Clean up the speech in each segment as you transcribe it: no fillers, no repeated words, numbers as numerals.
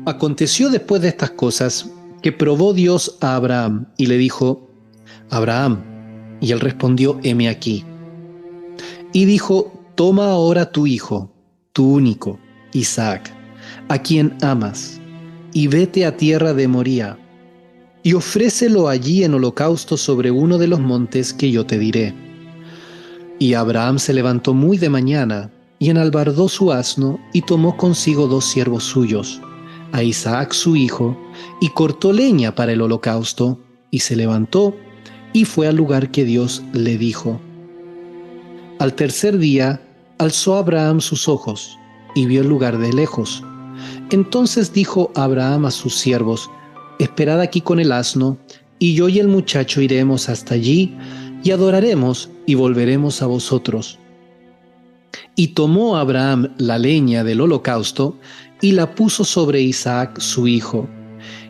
Aconteció después de estas cosas que probó Dios a Abraham y le dijo: Abraham. Y él respondió: heme aquí. Y dijo: toma ahora tu hijo, tu único, Isaac, a quien amas, y vete a tierra de Moría, y ofrécelo allí en holocausto sobre uno de los montes que yo te diré. Y Abraham se levantó muy de mañana, y enalbardó su asno, y tomó consigo 2 siervos suyos, a Isaac su hijo, y cortó leña para el holocausto, y se levantó, y fue al lugar que Dios le dijo. Al tercer día, alzó Abraham sus ojos, y vio el lugar de lejos. Entonces dijo Abraham a sus siervos: esperad aquí con el asno, y yo y el muchacho iremos hasta allí, y adoraremos, y volveremos a vosotros. Y tomó Abraham la leña del holocausto, y la puso sobre Isaac su hijo.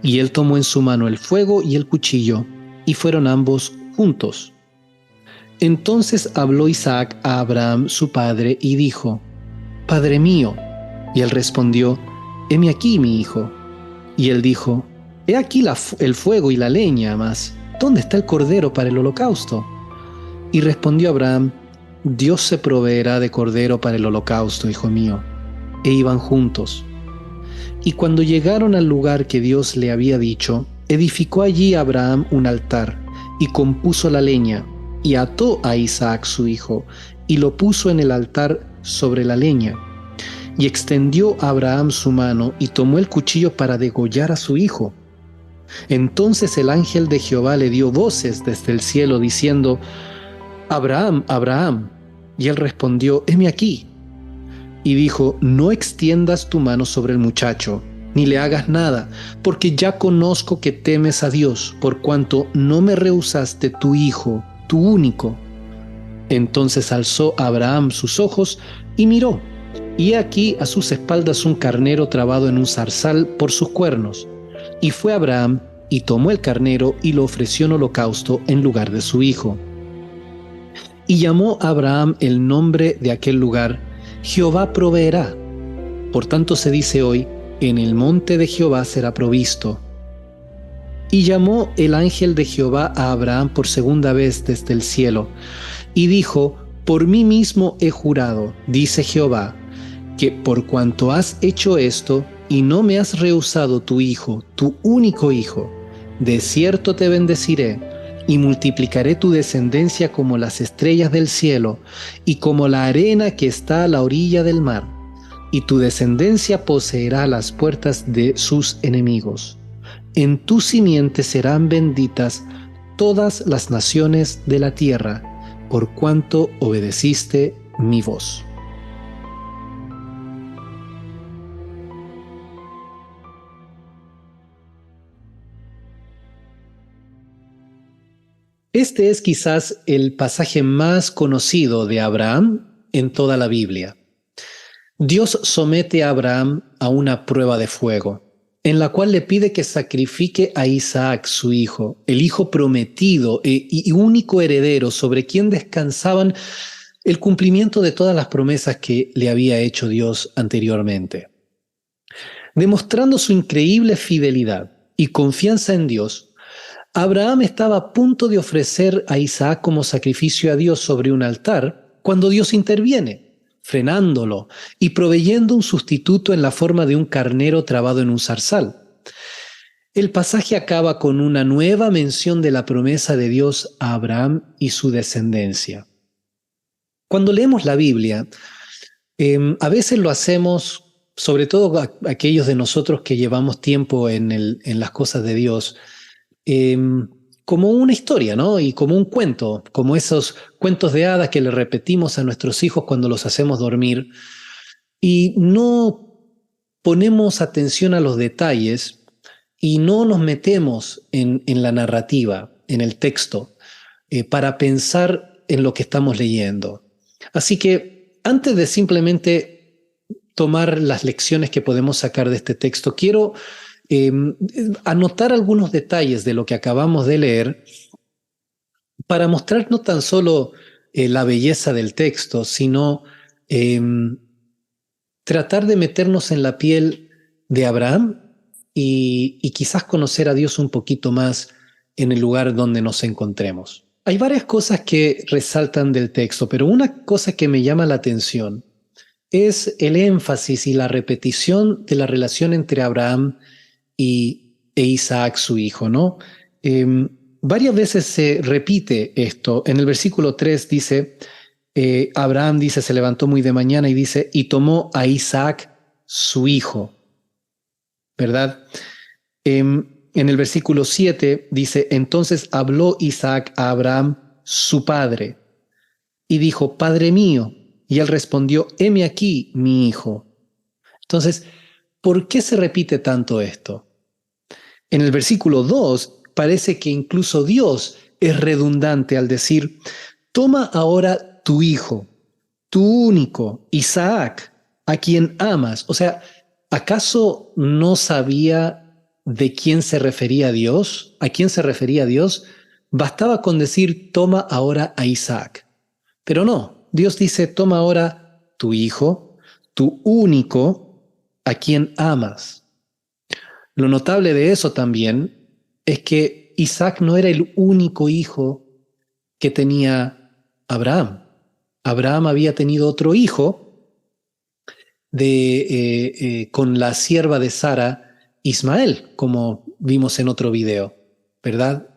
Y él tomó en su mano el fuego y el cuchillo, y fueron ambos juntos. Entonces habló Isaac a Abraham su padre, y dijo: Padre mío. Y él respondió: heme aquí, mi hijo. Y él dijo: he aquí el fuego y la leña, mas ¿dónde está el cordero para el holocausto? Y respondió Abraham: Dios se proveerá de cordero para el holocausto, hijo mío. E iban juntos. Y cuando llegaron al lugar que Dios le había dicho, edificó allí Abraham un altar, y compuso la leña, y ató a Isaac su hijo, y lo puso en el altar sobre la leña. Y extendió Abraham su mano, y tomó el cuchillo para degollar a su hijo. Entonces el ángel de Jehová le dio voces desde el cielo, diciendo: Abraham, Abraham. Y él respondió: heme aquí. Y dijo: no extiendas tu mano sobre el muchacho, ni le hagas nada, porque ya conozco que temes a Dios, por cuanto no me rehusaste tu hijo, tu único. Entonces alzó Abraham sus ojos y miró, y he aquí a sus espaldas un carnero trabado en un zarzal por sus cuernos. Y fue Abraham y tomó el carnero y lo ofreció en holocausto en lugar de su hijo. Y llamó a Abraham el nombre de aquel lugar: Jehová proveerá. Por tanto se dice hoy: en el monte de Jehová será provisto. Y llamó el ángel de Jehová a Abraham por segunda vez desde el cielo, y dijo: por mí mismo he jurado, dice Jehová, que por cuanto has hecho esto, y no me has rehusado tu hijo, tu único hijo, de cierto te bendeciré, y multiplicaré tu descendencia como las estrellas del cielo, y como la arena que está a la orilla del mar, y tu descendencia poseerá las puertas de sus enemigos. En tu simiente serán benditas todas las naciones de la tierra, por cuanto obedeciste mi voz. Este es quizás el pasaje más conocido de Abraham en toda la Biblia. Dios somete a Abraham a una prueba de fuego, en la cual le pide que sacrifique a Isaac, su hijo, el hijo prometido y único heredero sobre quien descansaban el cumplimiento de todas las promesas que le había hecho Dios anteriormente. Demostrando su increíble fidelidad y confianza en Dios, Abraham estaba a punto de ofrecer a Isaac como sacrificio a Dios sobre un altar cuando Dios interviene, frenándolo y proveyendo un sustituto en la forma de un carnero trabado en un zarzal. El pasaje acaba con una nueva mención de la promesa de Dios a Abraham y su descendencia. Cuando leemos la Biblia, a veces lo hacemos, sobre todo aquellos de nosotros que llevamos tiempo en las cosas de Dios, como una historia, ¿no? Y como un cuento, como esos cuentos de hadas que le repetimos a nuestros hijos cuando los hacemos dormir, y no ponemos atención a los detalles y no nos metemos en la narrativa, en el texto, para pensar en lo que estamos leyendo. Así que antes de simplemente tomar las lecciones que podemos sacar de este texto, quiero anotar algunos detalles de lo que acabamos de leer para mostrar no tan solo la belleza del texto, sino tratar de meternos en la piel de Abraham y quizás conocer a Dios un poquito más en el lugar donde nos encontremos. Hay varias cosas que resaltan del texto, pero una cosa que me llama la atención es el énfasis y la repetición de la relación entre Abraham e Isaac, su hijo, ¿no? Varias veces se repite esto. En el versículo 3 dice, Abraham dice, se levantó muy de mañana y dice, y tomó a Isaac, su hijo, ¿verdad? En el versículo 7 dice, entonces habló Isaac a Abraham, su padre, y dijo, Padre mío. Y él respondió, heme aquí, mi hijo. Entonces, ¿por qué se repite tanto esto? En el versículo 2 parece que incluso Dios es redundante al decir, toma ahora tu hijo, tu único, Isaac, a quien amas. O sea, ¿acaso no sabía de quién se refería Dios? ¿A quién se refería Dios? Bastaba con decir, toma ahora a Isaac. Pero no, Dios dice, toma ahora tu hijo, tu único, a quien amas. Lo notable de eso también es que Isaac no era el único hijo que tenía Abraham. Abraham había tenido otro hijo con la sierva de Sara, Ismael, como vimos en otro video, ¿verdad?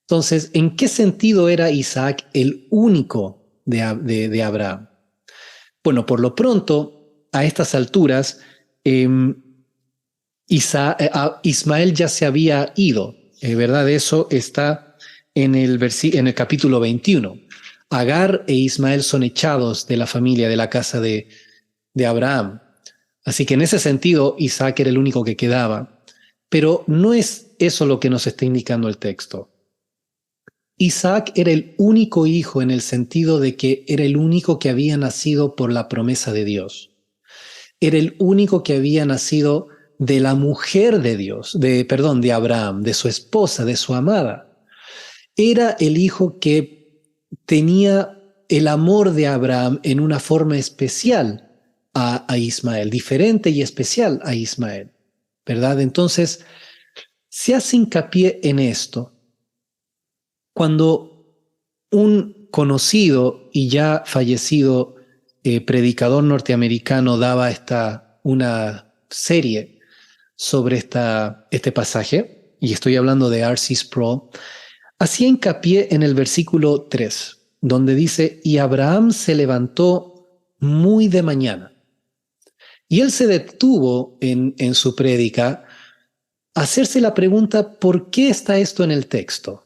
Entonces, ¿en qué sentido era Isaac el único de Abraham? Bueno, por lo pronto, a estas alturas, eh, Ismael ya se había ido, ¿verdad? Eso está en el capítulo 21. Agar e Ismael son echados de la familia, de la casa de Abraham. Así que en ese sentido, Isaac era el único que quedaba. Pero no es eso lo que nos está indicando el texto. Isaac era el único hijo en el sentido de que era el único que había nacido por la promesa de Dios. Era el único que había nacido de la mujer de Dios, de Abraham, de su esposa, de su amada. Era el hijo que tenía el amor de Abraham en una forma especial a Ismael, diferente y especial a Ismael, ¿verdad? Entonces, se hace hincapié en esto. Cuando un conocido y ya fallecido predicador norteamericano daba una serie sobre este pasaje, y estoy hablando de R.C. Sproul, hacía hincapié en el versículo 3, donde dice, y Abraham se levantó muy de mañana. Y él se detuvo en su prédica a hacerse la pregunta, ¿por qué está esto en el texto?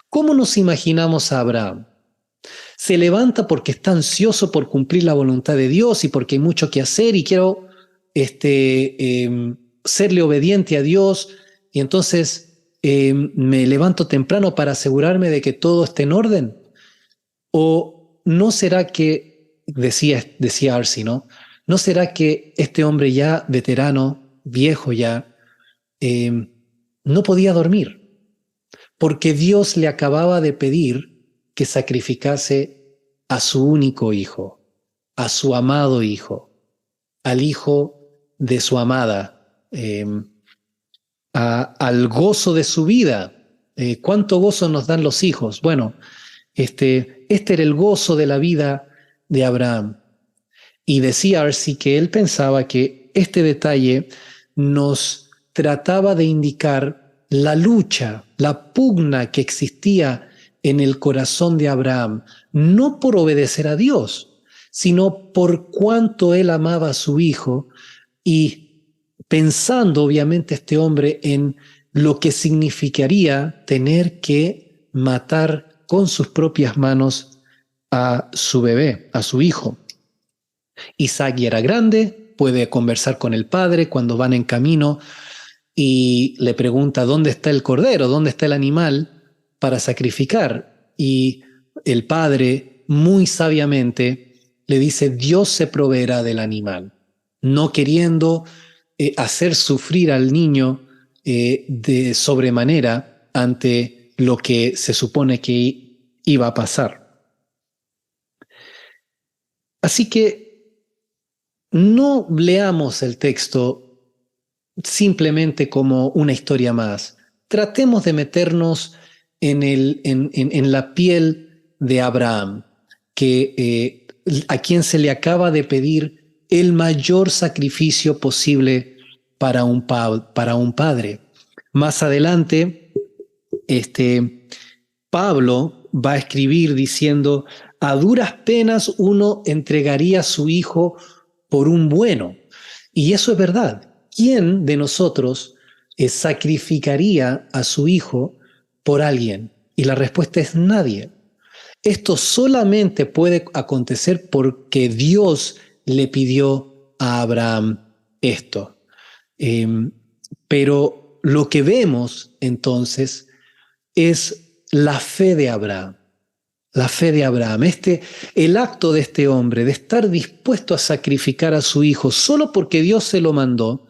¿Cómo nos imaginamos a Abraham? Se levanta porque está ansioso por cumplir la voluntad de Dios y porque hay mucho que hacer y quiero serle obediente a Dios y entonces me levanto temprano para asegurarme de que todo esté en orden. ¿O no será que, decía Arsi, ¿no? ¿No será que este hombre ya veterano, viejo ya, no podía dormir? Porque Dios le acababa de pedir que sacrificase a su único hijo, a su amado hijo, al hijo de su amada, al gozo de su vida. ¿Cuánto gozo nos dan los hijos? Bueno, este era el gozo de la vida de Abraham. Y decía Arsi que él pensaba que este detalle nos trataba de indicar la lucha, la pugna que existía en el corazón de Abraham, no por obedecer a Dios, sino por cuánto él amaba a su hijo y pensando obviamente este hombre en lo que significaría tener que matar con sus propias manos a su bebé, a su hijo. Isaac ya era grande, puede conversar con el padre cuando van en camino y le pregunta dónde está el cordero, dónde está el animal para sacrificar. Y el padre, muy sabiamente, le dice, Dios se proveerá del animal, no queriendo hacer sufrir al niño de sobremanera ante lo que se supone que iba a pasar. Así que no leamos el texto simplemente como una historia más. Tratemos de meternos en la piel de Abraham, a quien se le acaba de pedir el mayor sacrificio posible para un padre. Más adelante, Pablo va a escribir diciendo: a duras penas uno entregaría a su hijo por un bueno. Y eso es verdad. ¿Quién de nosotros sacrificaría a su hijo por alguien? Y la respuesta es nadie. Esto solamente puede acontecer porque Dios le pidió a Abraham esto. Eh, pero lo que vemos entonces es la fe de Abraham. La fe de Abraham, el acto de este hombre de estar dispuesto a sacrificar a su hijo solo porque Dios se lo mandó,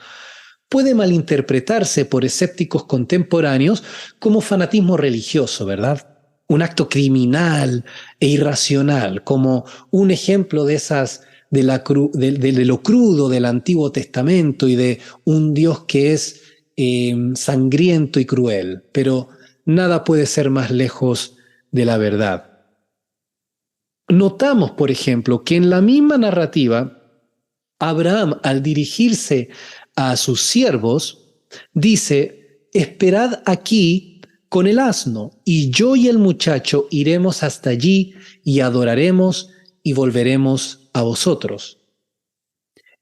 puede malinterpretarse por escépticos contemporáneos como fanatismo religioso, ¿verdad? Un acto criminal e irracional, como un ejemplo de esas de lo crudo del Antiguo Testamento y de un Dios que es sangriento y cruel. Pero nada puede ser más lejos de la verdad. Notamos, por ejemplo, que en la misma narrativa, Abraham, al dirigirse a sus siervos, dice: esperad aquí con el asno, y yo y el muchacho iremos hasta allí y adoraremos y volveremos a vosotros.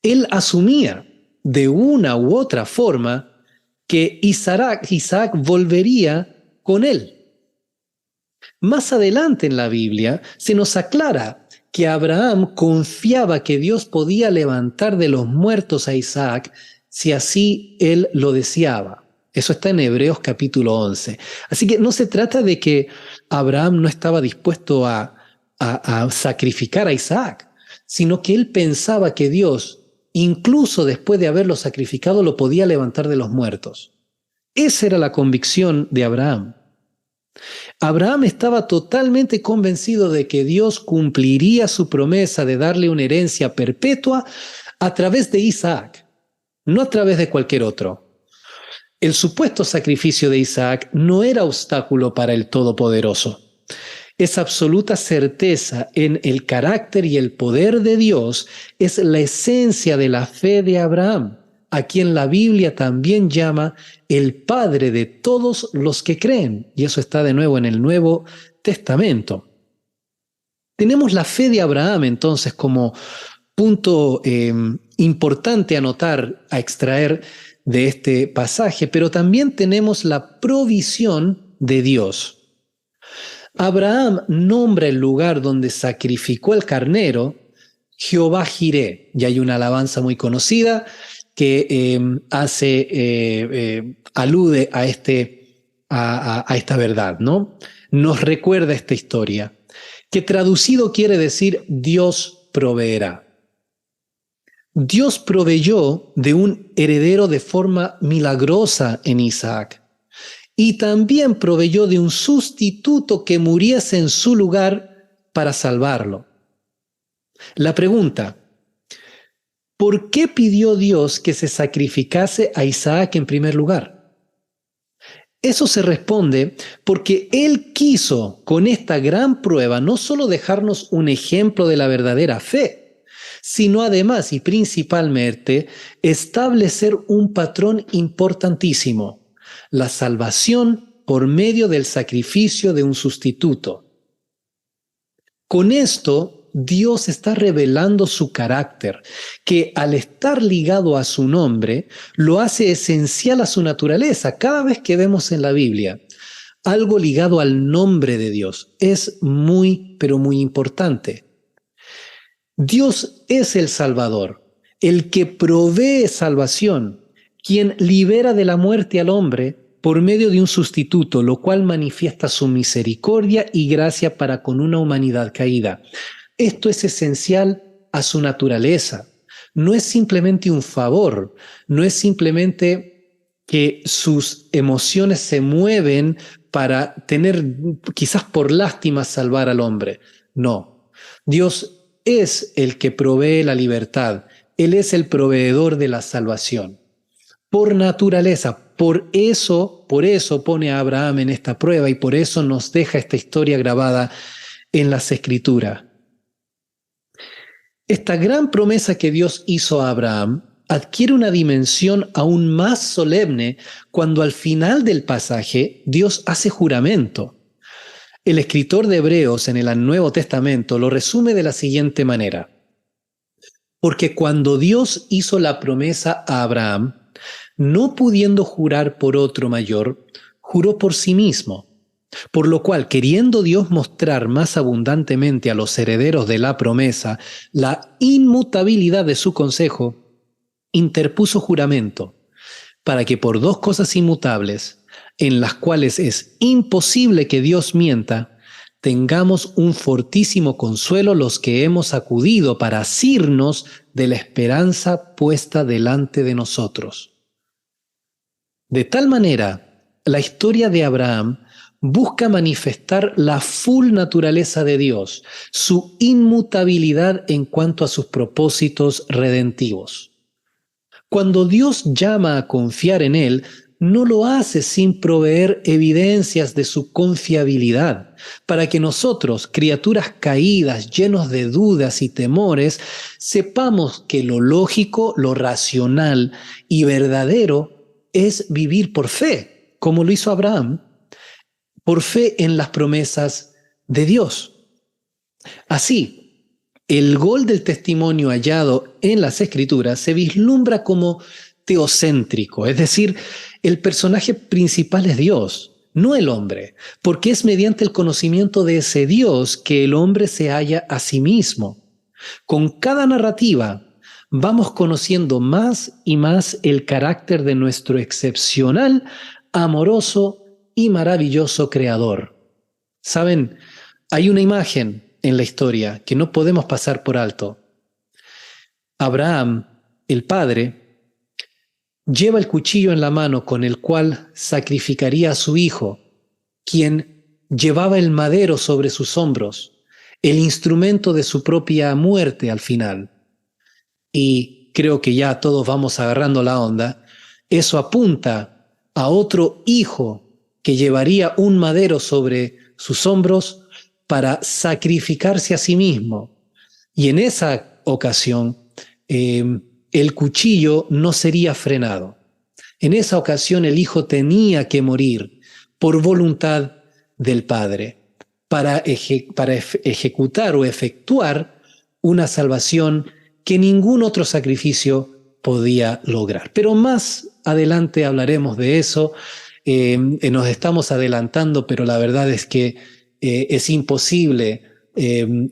Él asumía de una u otra forma que Isaac volvería con él. Más adelante en la Biblia se nos aclara que Abraham confiaba que Dios podía levantar de los muertos a Isaac si así él lo deseaba. Eso está en Hebreos capítulo 11. Así que no se trata de que Abraham no estaba dispuesto a sacrificar a Isaac, sino que él pensaba que Dios, incluso después de haberlo sacrificado, lo podía levantar de los muertos. Esa era la convicción de Abraham. Abraham estaba totalmente convencido de que Dios cumpliría su promesa de darle una herencia perpetua a través de Isaac, no a través de cualquier otro. El supuesto sacrificio de Isaac no era obstáculo para el Todopoderoso. Esa absoluta certeza en el carácter y el poder de Dios es la esencia de la fe de Abraham, a quien la Biblia también llama el Padre de todos los que creen. Y eso está de nuevo en el Nuevo Testamento. Tenemos la fe de Abraham entonces como punto importante a notar, a extraer de este pasaje, pero también tenemos la provisión de Dios. Abraham nombra el lugar donde sacrificó el carnero Jehová Jireh, y hay una alabanza muy conocida que alude a esta verdad, ¿no? Nos recuerda esta historia, que traducido quiere decir Dios proveerá. Dios proveyó de un heredero de forma milagrosa en Isaac, y también proveyó de un sustituto que muriese en su lugar para salvarlo. La pregunta: ¿por qué pidió Dios que se sacrificase a Isaac en primer lugar? Eso se responde porque Él quiso con esta gran prueba no solo dejarnos un ejemplo de la verdadera fe, sino además y principalmente establecer un patrón importantísimo: la salvación por medio del sacrificio de un sustituto. Con esto, Dios está revelando su carácter, que al estar ligado a su nombre, lo hace esencial a su naturaleza. Cada vez que vemos en la Biblia algo ligado al nombre de Dios, es muy, pero muy importante. Dios es el Salvador, el que provee salvación, quien libera de la muerte al hombre por medio de un sustituto, lo cual manifiesta su misericordia y gracia para con una humanidad caída. Esto es esencial a su naturaleza. No es simplemente un favor, no es simplemente que sus emociones se mueven para tener, quizás por lástima, salvar al hombre. No, Dios es el que provee la libertad. Él es el proveedor de la salvación. por naturaleza. Por eso pone a Abraham en esta prueba y por eso nos deja esta historia grabada en las Escrituras. Esta gran promesa que Dios hizo a Abraham adquiere una dimensión aún más solemne cuando al final del pasaje Dios hace juramento. El escritor de Hebreos en el Nuevo Testamento lo resume de la siguiente manera. Porque cuando Dios hizo la promesa a Abraham, no pudiendo jurar por otro mayor, juró por sí mismo. Por lo cual, queriendo Dios mostrar más abundantemente a los herederos de la promesa la inmutabilidad de su consejo, interpuso juramento, para que por dos cosas inmutables, en las cuales es imposible que Dios mienta, tengamos un fortísimo consuelo los que hemos acudido para asirnos de la esperanza puesta delante de nosotros. De tal manera, la historia de Abraham busca manifestar la full naturaleza de Dios, su inmutabilidad en cuanto a sus propósitos redentivos. Cuando Dios llama a confiar en Él, no lo hace sin proveer evidencias de su confiabilidad, para que nosotros, criaturas caídas, llenos de dudas y temores, sepamos que lo lógico, lo racional y verdadero es vivir por fe, como lo hizo Abraham, por fe en las promesas de Dios. Así, el gol del testimonio hallado en las Escrituras se vislumbra como teocéntrico, es decir, el personaje principal es Dios, no el hombre, porque es mediante el conocimiento de ese Dios que el hombre se halla a sí mismo. Con cada narrativa vamos conociendo más y más el carácter de nuestro excepcional, amoroso y maravilloso Creador. ¿Saben? Hay una imagen en la historia que no podemos pasar por alto. Abraham, el padre, lleva el cuchillo en la mano con el cual sacrificaría a su hijo, quien llevaba el madero sobre sus hombros, el instrumento de su propia muerte al final. Y creo que ya todos vamos agarrando la onda. Eso apunta a otro hijo que llevaría un madero sobre sus hombros para sacrificarse a sí mismo. Y en esa ocasión, el cuchillo no sería frenado. En esa ocasión el hijo tenía que morir por voluntad del padre para ejecutar o efectuar una salvación que ningún otro sacrificio podía lograr. Pero más adelante hablaremos de eso. Nos estamos adelantando, pero la verdad es que es imposible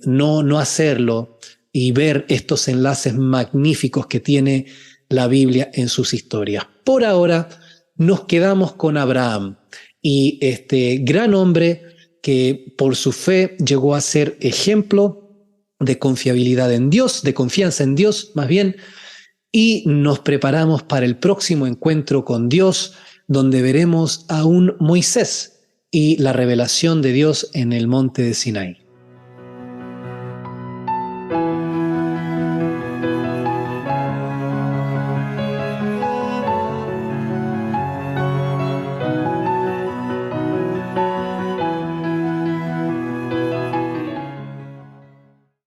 no hacerlo y ver estos enlaces magníficos que tiene la Biblia en sus historias. Por ahora nos quedamos con Abraham y este gran hombre que por su fe llegó a ser ejemplo de confiabilidad en Dios, de confianza en Dios más bien, y nos preparamos para el próximo encuentro con Dios, donde veremos a un Moisés y la revelación de Dios en el monte de Sinaí.